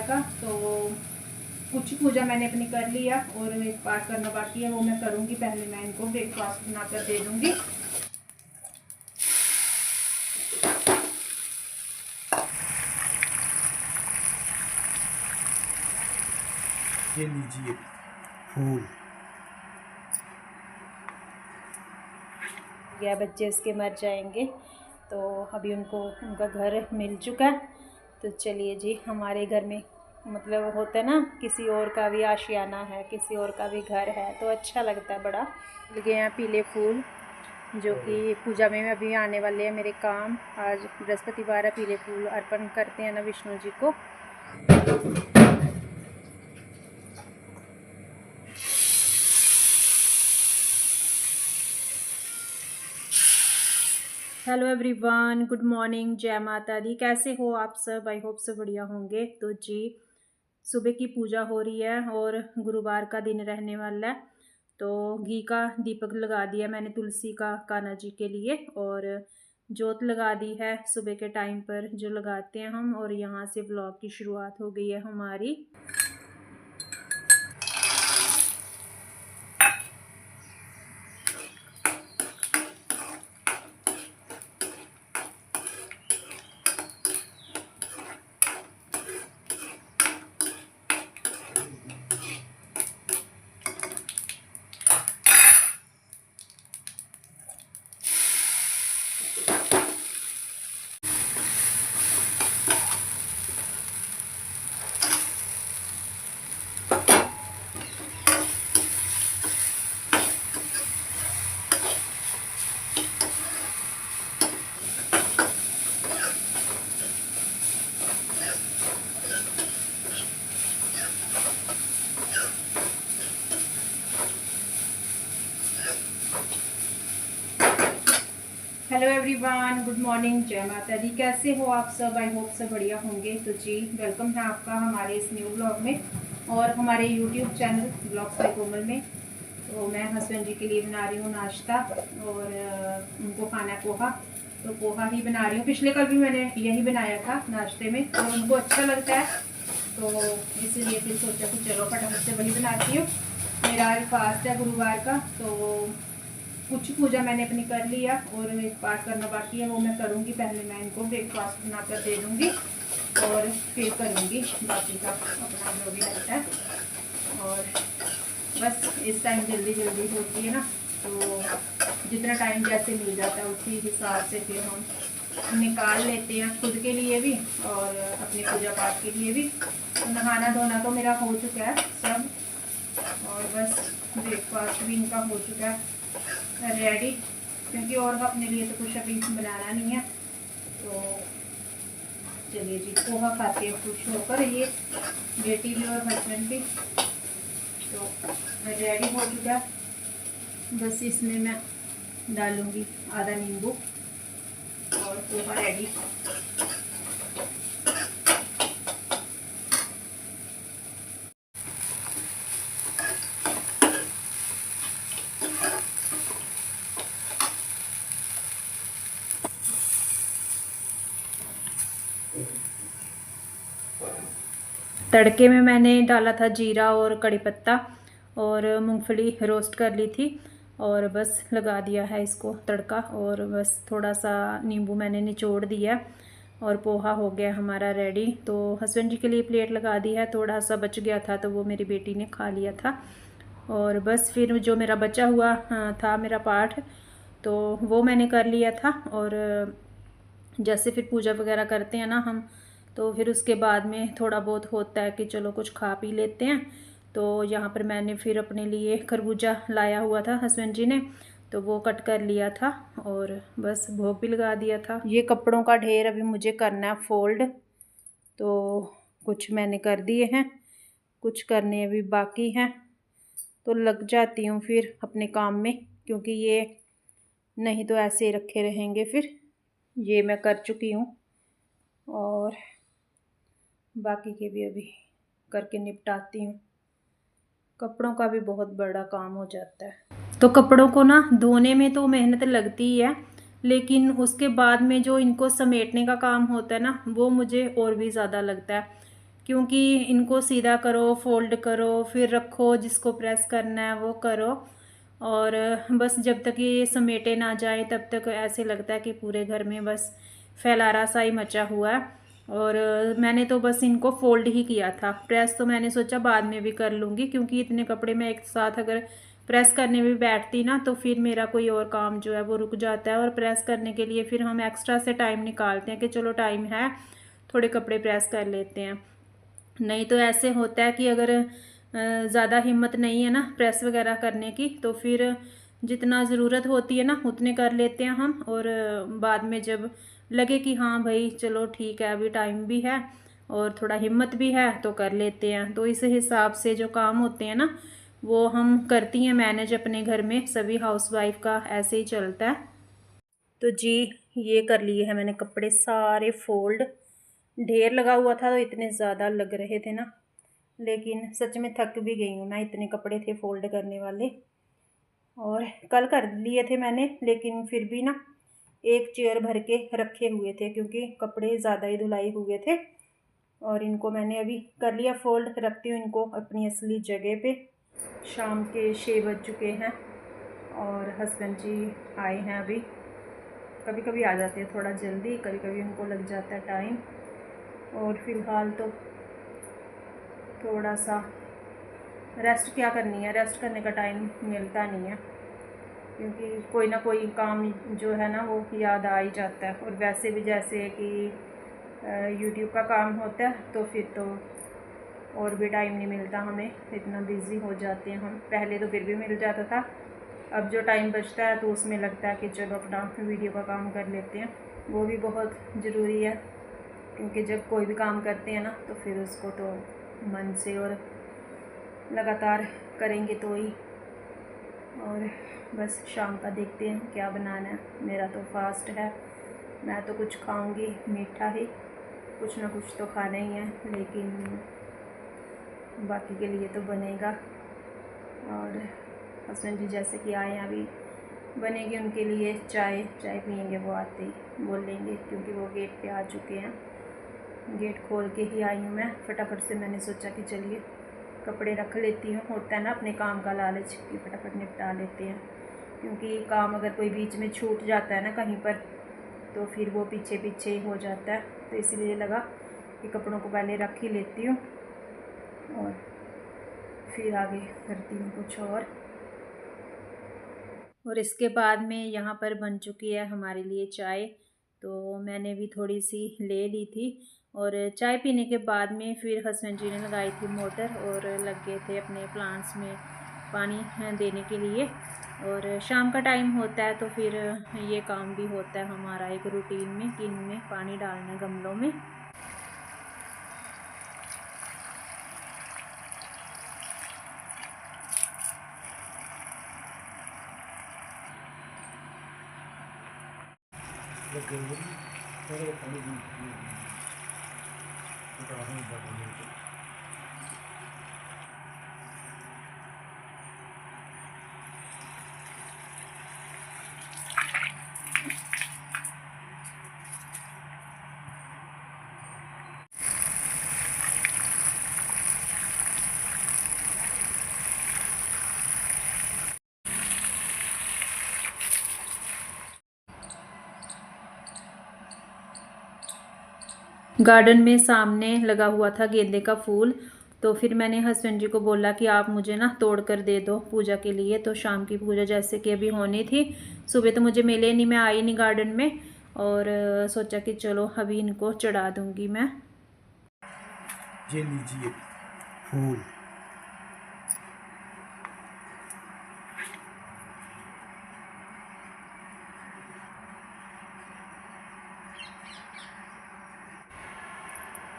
का, तो कुछ पूजा मैंने अपनी कर लिया और एक पाठ करना बाकी है, वो मैं करूँगी। पहले मैं इनको ब्रेकफास्ट बनाकर दे दूँगी। ये लीजिए फूल। या बच्चे इसके मर जाएंगे, तो अभी उनका घर मिल चुका है। तो चलिए जी, हमारे घर में मतलब होता है ना, किसी और का भी आशियाना है, किसी और का भी घर है, तो अच्छा लगता है बड़ा। लगे हैं पीले फूल, जो कि पूजा में अभी आने वाले हैं मेरे काम। आज बृहस्पतिवार है, पीले फूल अर्पण करते हैं ना विष्णु जी को। हेलो एवरीवन, गुड मॉर्निंग, जय माता दी। कैसे हो आप सब? आई होप सब बढ़िया होंगे। तो जी, सुबह की पूजा हो रही है और गुरुवार का दिन रहने वाला है, तो घी का दीपक लगा दिया मैंने तुलसी का कान्हा जी के लिए, और जोत लगा दी है सुबह के टाइम पर जो लगाते हैं हम। और यहाँ से व्लॉग की शुरुआत हो गई है हमारी। हेलो एवरीवन, गुड मॉर्निंग, जय माता दी। कैसे हो आप सब? आई होप सब बढ़िया होंगे। तो जी, वेलकम है आपका हमारे इस न्यू ब्लॉग में और हमारे यूट्यूब चैनल ब्लॉग्स बाय कोमल में। तो मैं हस्बैंड जी के लिए बना रही हूँ नाश्ता, और उनको खाना है पोहा। तो पोहा ही बना रही हूँ। पिछले कल भी मैंने यही बनाया था नाश्ते में, और उनको अच्छा लगता है, तो इसीलिए फिर सोचा कि चलो फटाफट से वही बनाती हूँ। मेरा आज फास्ट है गुरुवार का, तो कुछ पूजा मैंने अपनी कर लिया और एक पाठ करना बाकी है, वो मैं करूँगी। पहले मैं इनको ब्रेकफास्ट बनाकर दे दूँगी और फिर करूँगी बाकी का अपना जो भी रहता है। और बस इस टाइम जल्दी जल्दी होती है ना, तो जितना टाइम जैसे मिल जाता है उसी हिसाब से फिर हम निकाल लेते हैं, खुद के लिए भी और अपने पूजा पाठ के लिए भी। तो नहाना धोना तो मेरा हो चुका है सब, और बस ब्रेकफास्ट भी इनका हो चुका है रेडी, क्योंकि और अपने लिए तो कुछ अभी बनाना नहीं है। तो चलिए जी, पोहा खाते हैं खुश होकर, ये बेटी भी और हस्बैंड भी। तो रेडी हो चुका, बस इसमें मैं डालूंगी आधा नींबू और पोहा रेडी। तड़के में मैंने डाला था जीरा और कड़ी पत्ता और मूंगफली रोस्ट कर ली थी, और बस लगा दिया है इसको तड़का, और बस थोड़ा सा नींबू मैंने निचोड़ दिया और पोहा हो गया हमारा रेडी। तो हस्बैंड जी के लिए प्लेट लगा दी है, थोड़ा सा बच गया था तो वो मेरी बेटी ने खा लिया था। और बस फिर जो मेरा बचा हुआ था मेरा पाठ, तो वो मैंने कर लिया था। और जैसे फिर पूजा वगैरह करते हैं ना हम, तो फिर उसके बाद में थोड़ा बहुत होता है कि चलो कुछ खा पी लेते हैं। तो यहाँ पर मैंने फिर अपने लिए खरबूजा लाया हुआ था हस्बैंड जी ने, तो वो कट कर लिया था और बस भोग भी लगा दिया था। ये कपड़ों का ढेर अभी मुझे करना है फोल्ड, तो कुछ मैंने कर दिए हैं, कुछ करने अभी बाकी हैं। तो लग जाती हूँ फिर अपने काम में, क्योंकि ये नहीं तो ऐसे रखे रहेंगे फिर। ये मैं कर चुकी हूँ और बाकी के भी अभी करके निपटाती हूँ। कपड़ों का भी बहुत बड़ा काम हो जाता है। तो कपड़ों को ना धोने में तो मेहनत लगती ही है, लेकिन उसके बाद में जो इनको समेटने का काम होता है ना, वो मुझे और भी ज़्यादा लगता है, क्योंकि इनको सीधा करो, फोल्ड करो, फिर रखो, जिसको प्रेस करना है वो करो। और बस जब तक ये समेटे ना जाए तब तक ऐसे लगता है कि पूरे घर में बस फैलारा सा ही मचा हुआ है। और मैंने तो बस इनको फोल्ड ही किया था। प्रेस तो मैंने सोचा बाद में भी कर लूँगी, क्योंकि इतने कपड़े मैं एक साथ अगर प्रेस करने भी बैठती ना तो फिर मेरा कोई और काम जो है वो रुक जाता है। और प्रेस करने के लिए फिर हम एक्स्ट्रा से टाइम निकालते हैं कि चलो टाइम है, थोड़े कपड़े प्रेस कर लेते हैं। नहीं तो ऐसे होता है कि अगर ज़्यादा हिम्मत नहीं है ना प्रेस वगैरह करने की, तो फिर जितना ज़रूरत होती है ना उतने कर लेते हैं हम। और बाद में जब लगे कि हाँ भाई चलो ठीक है, अभी टाइम भी है और थोड़ा हिम्मत भी है, तो कर लेते हैं। तो इस हिसाब से जो काम होते हैं ना वो हम करती हैं मैनेज अपने घर में। सभी हाउसवाइफ का ऐसे ही चलता है। तो जी ये कर लिए हैं मैंने कपड़े सारे फोल्ड। ढेर लगा हुआ था तो इतने ज़्यादा लग रहे थे ना, लेकिन सच में थक भी गई हूँ मैं, इतने कपड़े थे फोल्ड करने वाले। और कल कर लिए थे मैंने, लेकिन फिर भी ना एक चेयर भर के रखे हुए थे क्योंकि कपड़े ज़्यादा ही धुलाई हुए थे। और इनको मैंने अभी कर लिया फोल्ड, रखती हूँ इनको अपनी असली जगह पे। शाम के 6 बज चुके हैं और हस्बैंड जी आए हैं अभी। कभी कभी आ जाते हैं थोड़ा जल्दी, कभी कभी उनको लग जाता है टाइम। और फ़िलहाल तो थोड़ा सा रेस्ट क्या करनी है, रेस्ट करने का टाइम मिलता नहीं है, क्योंकि कोई ना कोई काम जो है ना वो याद आ ही जाता है। और वैसे भी जैसे कि यूट्यूब का काम होता है तो फिर तो और भी टाइम नहीं मिलता हमें, इतना बिज़ी हो जाते हैं हम। पहले तो फिर भी मिल जाता था, अब जो टाइम बचता है तो उसमें लगता है कि चलो अपना वीडियो का काम कर लेते हैं। वो भी बहुत ज़रूरी है, क्योंकि जब कोई भी काम करते हैं ना तो फिर उसको तो मन से और लगातार करेंगे तो ही। और बस शाम का देखते हैं क्या बनाना है। मेरा तो फास्ट है, मैं तो कुछ खाऊंगी मीठा ही, कुछ ना कुछ तो खाना ही है, लेकिन बाकी के लिए तो बनेगा। और हस्बैंड जी जैसे कि आए हैं, अभी बनेगी उनके लिए चाय पियेंगे, वो आते ही बोलेंगे, क्योंकि वो गेट पे आ चुके हैं। गेट खोल के ही आई हूँ मैं, फटाफट से मैंने सोचा कि चलिए कपड़े रख लेती हूँ। होता है ना अपने काम का लालच कि फटाफट निपटा लेते हैं, क्योंकि काम अगर कोई बीच में छूट जाता है ना कहीं पर तो फिर वो पीछे पीछे ही हो जाता है। तो इसलिए लगा कि कपड़ों को पहले रख ही लेती हूँ और फिर आगे करती हूँ कुछ और इसके बाद में यहाँ पर बन चुकी है हमारे लिए चाय। तो मैंने भी थोड़ी सी ले ली थी और चाय पीने के बाद में फिर हस्बैंड जी ने लगाई थी मोटर और लग गए थे अपने प्लांट्स में पानी देने के लिए। और शाम का टाइम होता है तो फिर ये काम भी होता है हमारा एक रूटीन में कि इनमें पानी डालना है गमलों में। गार्डन में सामने लगा हुआ था गेंदे का फूल, तो फिर मैंने हस्बैंड जी को बोला कि आप मुझे ना तोड़ कर दे दो पूजा के लिए। तो शाम की पूजा जैसे कि अभी होनी थी, सुबह तो मुझे मिले नहीं, मैं आई नहीं गार्डन में। और सोचा कि चलो अभी इनको चढ़ा दूंगी मैं। ये लीजिए फूल।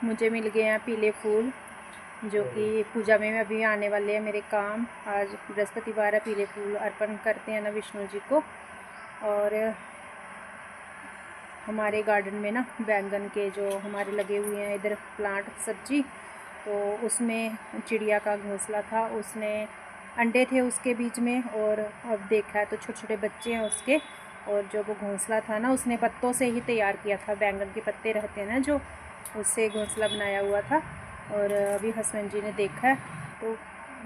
मुझे मिल गए हैं पीले फूल, जो कि पूजा में अभी आने वाले हैं मेरे काम। आज बृहस्पतिवार है, पीले फूल अर्पण करते हैं ना विष्णु जी को। और हमारे गार्डन में ना बैंगन के जो हमारे लगे हुए हैं इधर प्लांट सब्जी, तो उसमें चिड़िया का घोंसला था, उसने अंडे थे उसके बीच में। और अब देखा है तो छोटे छोटे बच्चे हैं उसके। और जो वो घोंसला था ना उसने पत्तों से ही तैयार किया था, बैंगन के पत्ते रहते हैं ना जो, उससे घोंसला बनाया हुआ था। और अभी हस्बैंड जी ने देखा है तो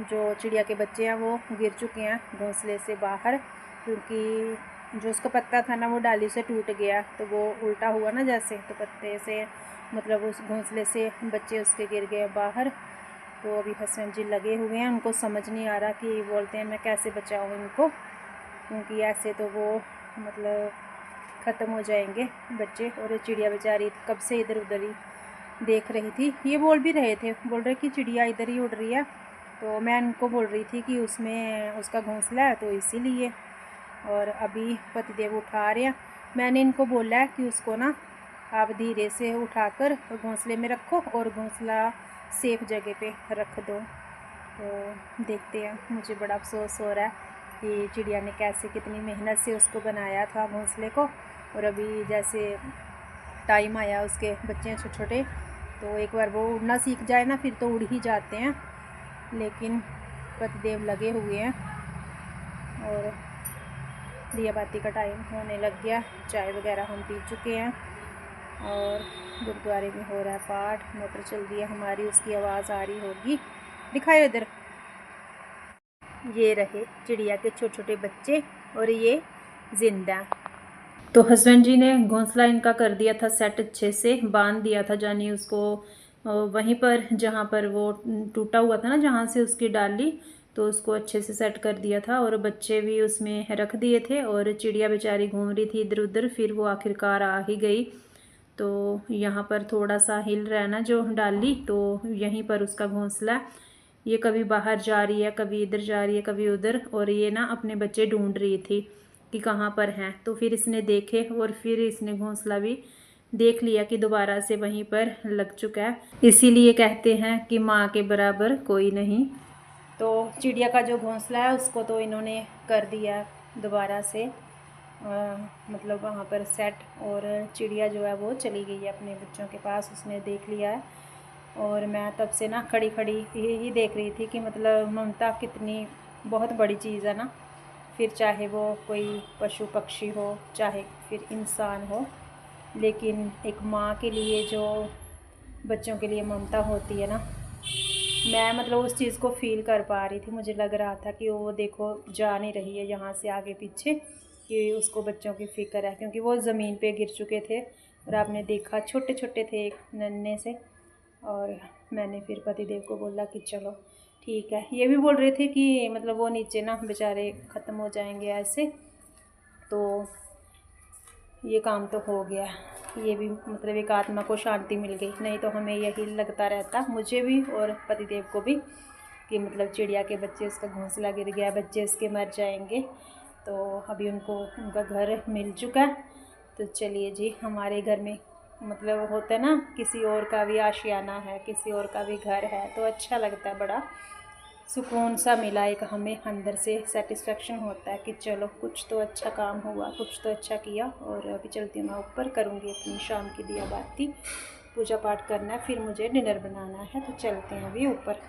जो चिड़िया के बच्चे हैं वो गिर चुके हैं घोंसले से बाहर, क्योंकि जो उसका पत्ता था ना वो डाली से टूट गया, तो वो उल्टा हुआ ना जैसे, तो पत्ते से मतलब उस घोंसले से बच्चे उसके गिर गए बाहर। तो अभी हस्बैंड जी लगे हुए हैं, उनको समझ नहीं आ रहा कि बोलते हैं मैं कैसे बचाऊँ इनको, क्योंकि ऐसे तो वो मतलब ख़त्म हो जाएंगे बच्चे। और चिड़िया बेचारी कब से इधर उधर ही देख रही थी, ये बोल भी रहे थे, बोल रहे कि चिड़िया इधर ही उड़ रही है, तो मैं उनको बोल रही थी कि उसमें उसका घोंसला है तो इसीलिए। और अभी पतिदेव उठा रहे हैं, मैंने इनको बोला है कि उसको ना आप धीरे से उठाकर घोंसले में रखो और घोंसला सेफ जगह पे रख दो। तो देखते हैं, मुझे बड़ा अफसोस हो रहा है कि चिड़िया ने कैसे कितनी मेहनत से उसको बनाया था घोंसले को, और अभी जैसे टाइम आया उसके बच्चे छोटे छोटे, तो एक बार वो उड़ना सीख जाए ना फिर तो उड़ ही जाते हैं। लेकिन पतिदेव लगे हुए हैं और दिया बाती का टाइम होने लग गया, चाय वगैरह हम पी चुके हैं और गुरुद्वारे में हो रहा है पाठ, मोटर चल रही है हमारी, उसकी आवाज़ आ रही होगी। दिखाओ इधर, ये रहे चिड़िया के छोटे छोटे बच्चे और ये जिंदा। तो हस्बैंड जी ने घोंसला इनका कर दिया था सेट, अच्छे से बांध दिया था, जानी उसको वहीं पर जहाँ पर वो टूटा हुआ था ना, जहाँ से उसकी डाली, तो उसको अच्छे से सेट कर दिया था और बच्चे भी उसमें रख दिए थे। और चिड़िया बेचारी घूम रही थी इधर उधर, फिर वो आखिरकार आ ही गई। तो यहाँ पर थोड़ा सा हिल रहा है ना जो डाली, तो यहीं पर उसका घोंसला है। ये कभी बाहर जा रही है, कभी इधर जा रही है, कभी उधर, और ये ना अपने बच्चे ढूंढ रही थी कि कहाँ पर हैं। तो फिर इसने देखे और फिर इसने घोंसला भी देख लिया कि दोबारा से वहीं पर लग चुका है। इसीलिए कहते हैं कि माँ के बराबर कोई नहीं। तो चिड़िया का जो घोंसला है उसको तो इन्होंने कर दिया दोबारा से मतलब वहाँ पर सेट, और चिड़िया जो है वो चली गई है अपने बच्चों के पास, उसने देख लिया है। और मैं तब से ना खड़ी खड़ी यही देख रही थी कि मतलब ममता कितनी बहुत बड़ी चीज़ है ना, फिर चाहे वो कोई पशु पक्षी हो, चाहे फिर इंसान हो, लेकिन एक माँ के लिए जो बच्चों के लिए ममता होती है ना, मैं मतलब उस चीज़ को फ़ील कर पा रही थी। मुझे लग रहा था कि वो देखो जा नहीं रही है यहाँ से आगे पीछे, कि उसको बच्चों की फ़िक्र है, क्योंकि वो ज़मीन पे गिर चुके थे और आपने देखा छोटे छोटे थे एक नन्हे से। और मैंने फिर पतिदेव को बोला कि चलो ठीक है, ये भी बोल रहे थे कि मतलब वो नीचे ना बेचारे ख़त्म हो जाएंगे ऐसे, तो ये काम तो हो गया, ये भी मतलब एक आत्मा को शांति मिल गई। नहीं तो हमें यही लगता रहता, मुझे भी और पतिदेव को भी, कि मतलब चिड़िया के बच्चे, उसका घोंसला गिर गया, बच्चे उसके मर जाएंगे। तो अभी उनको उनका घर मिल चुका है। तो चलिए जी, हमारे घर में मतलब होता है ना, किसी और का भी आशियाना है, किसी और का भी घर है, तो अच्छा लगता है, बड़ा सुकून सा मिला, एक हमें अंदर से सेटिस्फेक्शन होता है कि चलो कुछ तो अच्छा काम हुआ, कुछ तो अच्छा किया। और अभी चलती हूँ, मैं ऊपर करूँगी अपनी शाम की दिया बाती, पूजा पाठ करना है, फिर मुझे डिनर बनाना है। तो चलते हैं अभी ऊपर।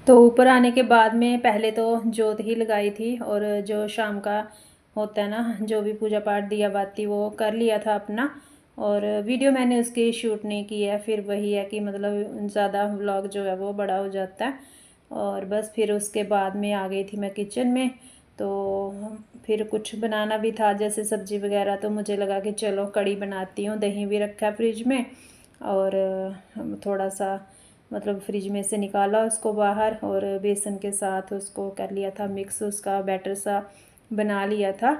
तो ऊपर आने के बाद में पहले तो जोत ही लगाई थी, और जो शाम का होता है ना, जो भी पूजा पाठ दिया बाती, वो कर लिया था अपना। और वीडियो मैंने उसकी शूट नहीं की है, फिर वही है कि मतलब ज़्यादा व्लॉग जो है वो बड़ा हो जाता है। और बस फिर उसके बाद में आ गई थी मैं किचन में, तो फिर कुछ बनाना भी था जैसे सब्ज़ी वगैरह, तो मुझे लगा कि चलो कड़ी बनाती हूँ, दही भी रखा है फ्रिज में, और थोड़ा सा मतलब फ्रिज में से निकाला उसको बाहर, और बेसन के साथ उसको कर लिया था मिक्स, उसका बैटर सा बना लिया था।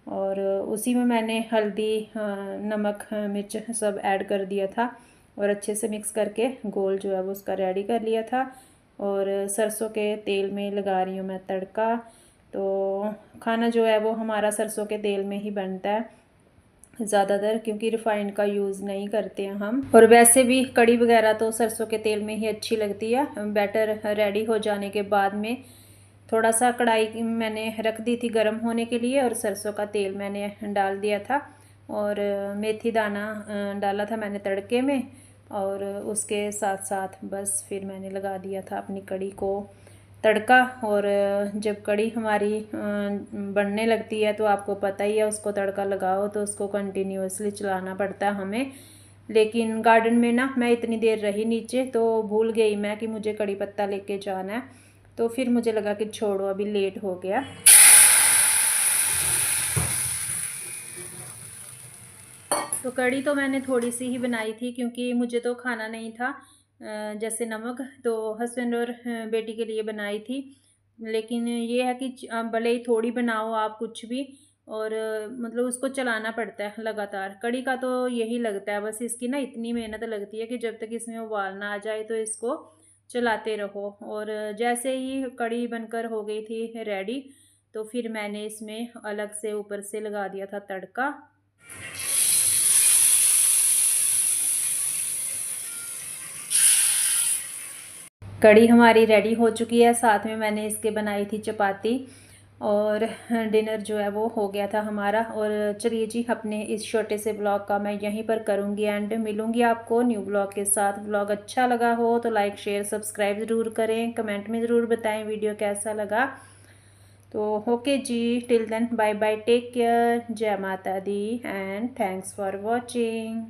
और उसी में मैंने हल्दी नमक मिर्च सब ऐड कर दिया था, और अच्छे से मिक्स करके गोल जो है वो उसका रेडी कर लिया था। और सरसों के तेल में लगा रही हूँ मैं तड़का। तो खाना जो है वो हमारा सरसों के तेल में ही बनता है, ज़्यादातर, क्योंकि रिफ़ाइंड का यूज़ नहीं करते हैं हम। और वैसे भी कड़ी वगैरह तो सरसों के तेल में ही अच्छी लगती है। बैटर रेडी हो जाने के बाद में थोड़ा सा कढ़ाई मैंने रख दी थी गर्म होने के लिए, और सरसों का तेल मैंने डाल दिया था, और मेथी दाना डाला था मैंने तड़के में, और उसके साथ साथ बस फिर मैंने लगा दिया था अपनी कड़ी को तड़का। और जब कड़ी हमारी बनने लगती है तो आपको पता ही है, उसको तड़का लगाओ तो उसको कंटिन्यूअसली चलाना पड़ता है हमें। लेकिन गार्डन में ना मैं इतनी देर रही नीचे तो भूल गई मैं कि मुझे कड़ी पत्ता लेके जाना है, तो फिर मुझे लगा कि छोड़ो अभी लेट हो गया। तो कड़ी तो मैंने थोड़ी सी ही बनाई थी, क्योंकि मुझे तो खाना नहीं था जैसे नमक, तो हस्बैंड और बेटी के लिए बनाई थी। लेकिन ये है कि भले ही थोड़ी बनाओ आप कुछ भी, और मतलब उसको चलाना पड़ता है लगातार। कड़ी का तो यही लगता है, बस इसकी ना इतनी मेहनत लगती है कि जब तक इसमें उबाल ना आ जाए तो इसको चलाते रहो। और जैसे ही कड़ी बनकर हो गई थी रेडी, तो फिर मैंने इसमें अलग से ऊपर से लगा दिया था तड़का। कड़ी हमारी रेडी हो चुकी है, साथ में मैंने इसके बनाई थी चपाती, और डिनर जो है वो हो गया था हमारा। और चलिए जी, अपने इस छोटे से ब्लॉग का मैं यहीं पर करूँगी एंड, मिलूँगी आपको न्यू ब्लॉग के साथ। ब्लॉग अच्छा लगा हो तो लाइक शेयर सब्सक्राइब ज़रूर करें, कमेंट में ज़रूर बताएं वीडियो कैसा लगा। तो ओके जी, till then bye bye, take care, जय माता दी एंड थैंक्स फॉर वॉचिंग।